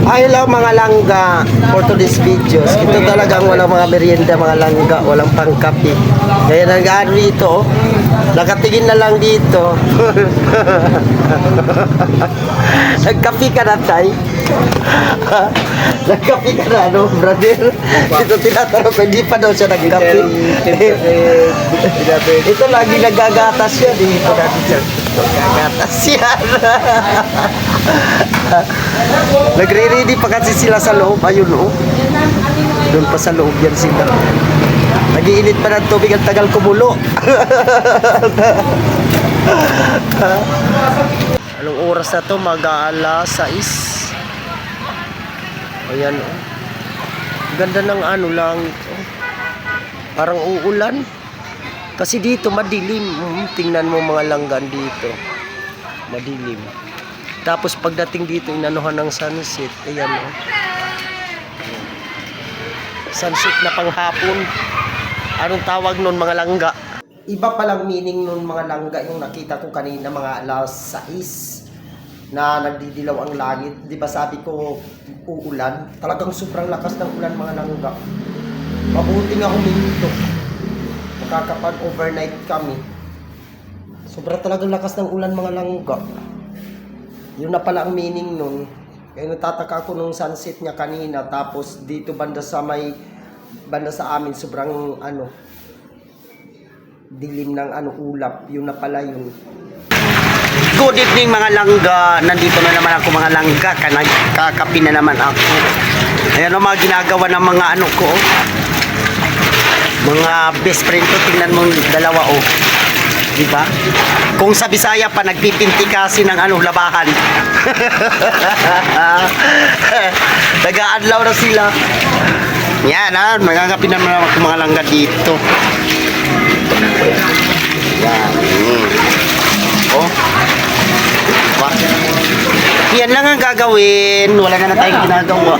Hello mga langga, for today's videos. Ito talagang walang mga merienda, mga langga, walang pangkapi. Kaya nag-ano dito, nakatingin na lang dito. Nagkapi ka na, tay? Nagkapi ka na, no, brother? Ito tinatanong ko, hindi pa daw siya nagkapi. Ito lagi nagagatas yan, dito natin siya. Nagagatas yan. Nagre-ready pa kasi sila sa loob. Ayun, oh. Doon pa sa loob yan sila. Nag-iinit pa ng tubig. Ang tagal kumulo. Anong oras na to? Mag-aala 6. Ayan, oh. Ganda ng ano lang ito. Parang uulan. Kasi dito madilim. Tingnan mo mga langgan dito. Madilim. Tapos pagdating dito, inanuhan ng sunset. Ayan, oh. Sunset na panghapon. Anong tawag nun, mga langga? Iba palang meaning nun, mga langga, yung nakita ko kanina, mga alas 6 na nagdidilaw ang langit. Di ba sabi ko, uulan? Talagang sobrang lakas ng ulan, mga langga. Mabuti nga huminto. Makakapag-overnight kami. Sobrang talagang lakas ng ulan, mga langga. Yun na pala ang meaning nun. Kaya natataka ako nung sunset niya kanina. Tapos dito banda sa amin sobrang dilim ng ulap. Yun na pala yun. Good evening mga langga. Nandito na naman ako mga langga. Kakapi na naman ako. Ayan ang mga ginagawa ng mga ko. Mga best friend ko. Tingnan mo dalawa oh. Diba? Kung sa Bisaya pa nagpipinti kasi ng labahan. Nag-aadlaw na sila. Yan ha, magagapi naman ako mga langga dito. Yan. Oh. Diba? Yan lang ang gagawin. Wala na tayong ginagawa.